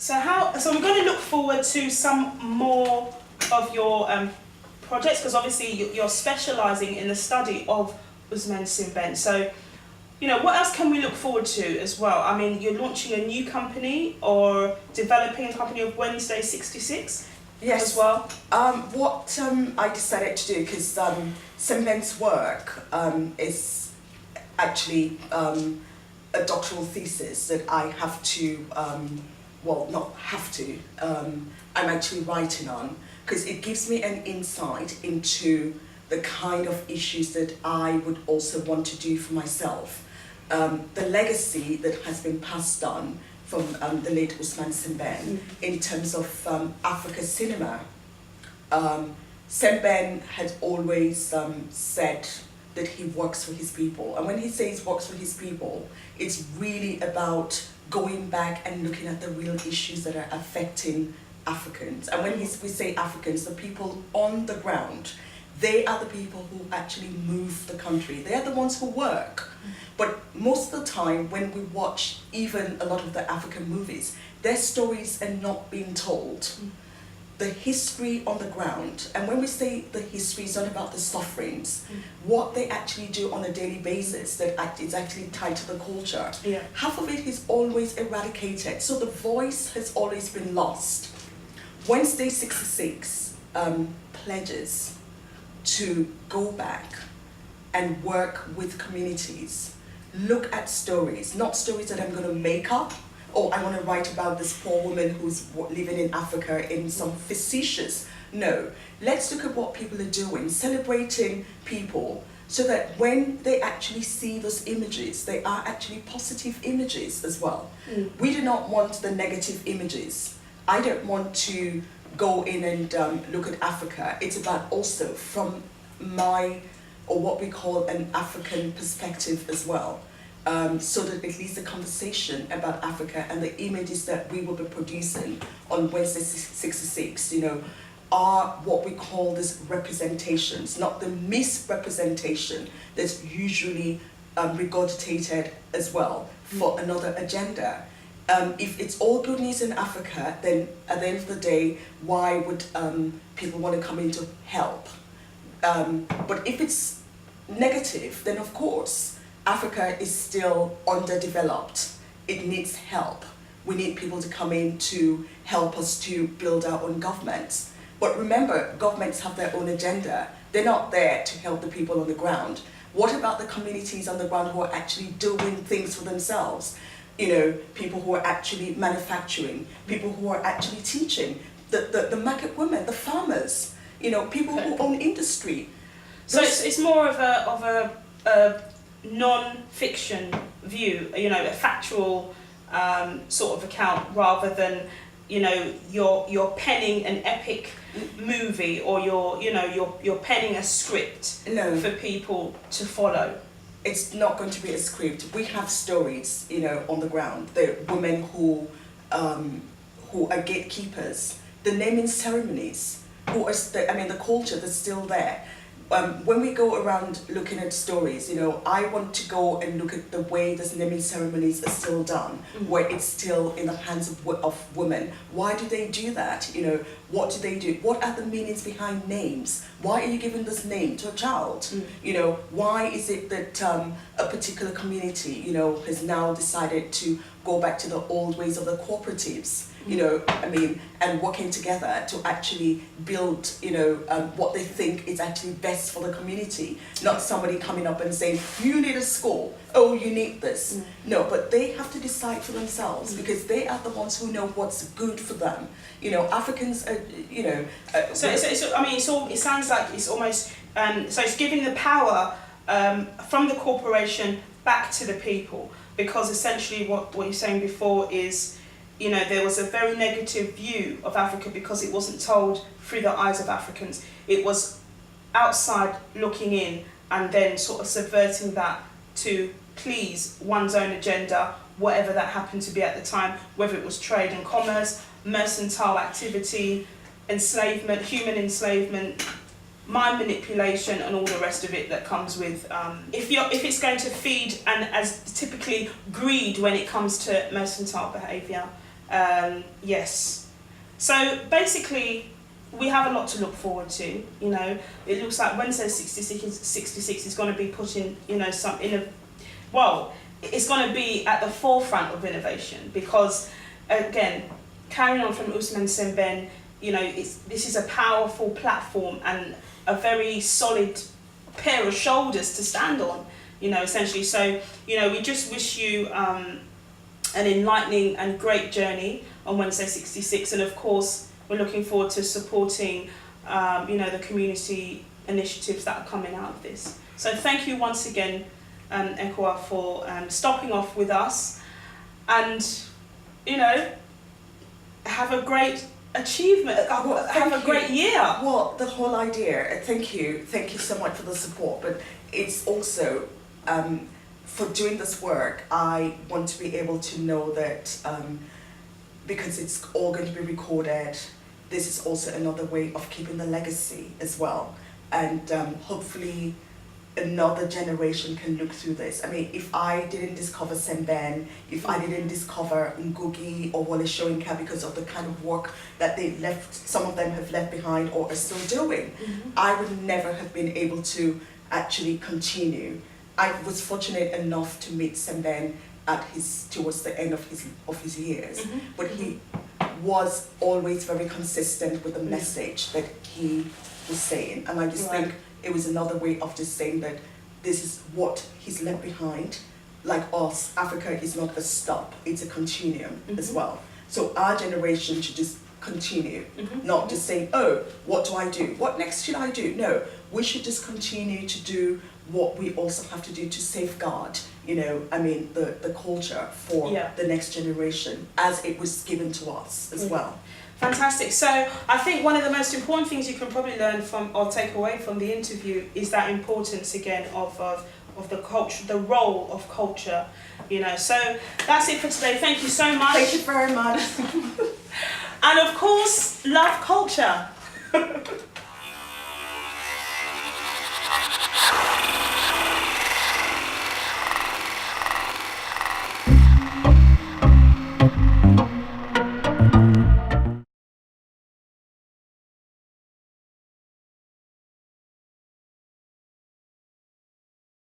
So we're going to look forward to some more of your projects, because obviously you're specialising in the study of Ousmane Sembène. So, you know, what else can we look forward to as well? I mean, you're launching a new company or developing a company of Wednesday 66 as well? What I decided to do, because Sembène's work is actually a doctoral thesis that I have to, well, not have to, I'm actually writing on, because it gives me an insight into the kind of issues that I would also want to do for myself. The legacy that has been passed on from the late Ousmane Sembène in terms of Africa cinema. Sembène had always said that he works for his people. And when he says works for his people, it's really about going back and looking at the real issues that are affecting Africans. And when we say Africans, the people on the ground, they are the people who actually move the country. They are the ones who work. But most of the time, when we watch even a lot of the African movies, their stories are not being told. The history on the ground, and when we say the history, it's not about the sufferings, what they actually do on a daily basis that is actually tied to the culture. Yeah. Half of it is always eradicated, so the voice has always been lost. Wednesday 66 pledges to go back and work with communities, look at stories, not stories that I'm going to make up, or I want to write about this poor woman who's living in Africa in some facetious. No, let's look at what people are doing, celebrating people, so that when they actually see those images, they are actually positive images as well. We do not want the negative images. I don't want to go in and look at Africa. It's about also from my, or what we call an African perspective as well. So that at least the conversation about Africa and the images that we will be producing on Wednesday 66, you know, are what we call these representations, not the misrepresentation that's usually regurgitated as well for another agenda. If it's all good news in Africa, then at the end of the day, why would people want to come in to help? But if it's negative, then of course, Africa is still underdeveloped. It needs help. We need people to come in to help us to build our own governments. But remember, governments have their own agenda. They're not there to help the people on the ground. What about the communities on the ground who are actually doing things for themselves? You know, people who are actually manufacturing, people who are actually teaching, the market women, the farmers, you know, people who own industry. So it's more of a non-fiction view, you know, a factual sort of account, rather than, you know, you're penning an epic movie, or you're penning a script for people to follow. It's not going to be a script. We have stories, you know, on the ground. The women who are gatekeepers, the naming ceremonies, the culture that's still there. When we go around looking at stories, you know, I want to go and look at the way these naming ceremonies are still done, where it's still in the hands of women. Why do they do that? You know, what do they do? What are the meanings behind names? Why are you giving this name to a child? You know, why is it that a particular community, you know, has now decided to go back to the old ways of the cooperatives? You know, I mean, and working together to actually build, you know, what they think is actually best for the community. Not somebody coming up and saying, you need a school, oh, you need this. No, but they have to decide for themselves, because they are the ones who know what's good for them. You know, Africans are, you know... it sounds like it's almost, so it's giving the power from the corporation back to the people, because essentially what you're saying before is, you know, there was a very negative view of Africa because it wasn't told through the eyes of Africans. It was outside looking in, and then sort of subverting that to please one's own agenda, whatever that happened to be at the time, whether it was trade and commerce, mercantile activity, enslavement, human enslavement, mind manipulation, and all the rest of it that comes with, if it's going to feed, and as typically greed when it comes to mercantile behaviour, Yes. So basically, we have a lot to look forward to. You know, it looks like Wednesday 66 is going to be putting, you know, it's going to be at the forefront of innovation because, again, carrying on from Ousmane Sembène, you know, this is a powerful platform and a very solid pair of shoulders to stand on, you know, essentially. So, you know, we just wish you an enlightening and great journey on Wednesday 66, and of course, we're looking forward to supporting, you know, the community initiatives that are coming out of this. So thank you once again, Ekua, for stopping off with us, and, you know, have a great achievement, have a great year. Well, the whole idea, thank you so much for the support, but it's also, for doing this work, I want to be able to know that, because it's all going to be recorded, this is also another way of keeping the legacy as well. And hopefully another generation can look through this. I mean, if I didn't discover Sembène, if I didn't discover Ngugi or Wole Soyinka because of the kind of work that they left, some of them have left behind or are still doing, I would never have been able to actually continue. I was fortunate enough to meet Sembène towards the end of his years, but he was always very consistent with the message that he was saying, and I just think it was another way of just saying that this is what he's left behind. Like us, Africa is not a stop, it's a continuum as well. So our generation should just continue, not just saying, oh, what do I do? What next should I do? No, we should just continue to do what we also have to do to safeguard, you know, I mean, the culture for the next generation as it was given to us as well. Fantastic. So I think one of the most important things you can probably learn from or take away from the interview is that importance again of the culture, the role of culture, you know. So that's it for today. Thank you so much. Thank you very much. And of course, love culture.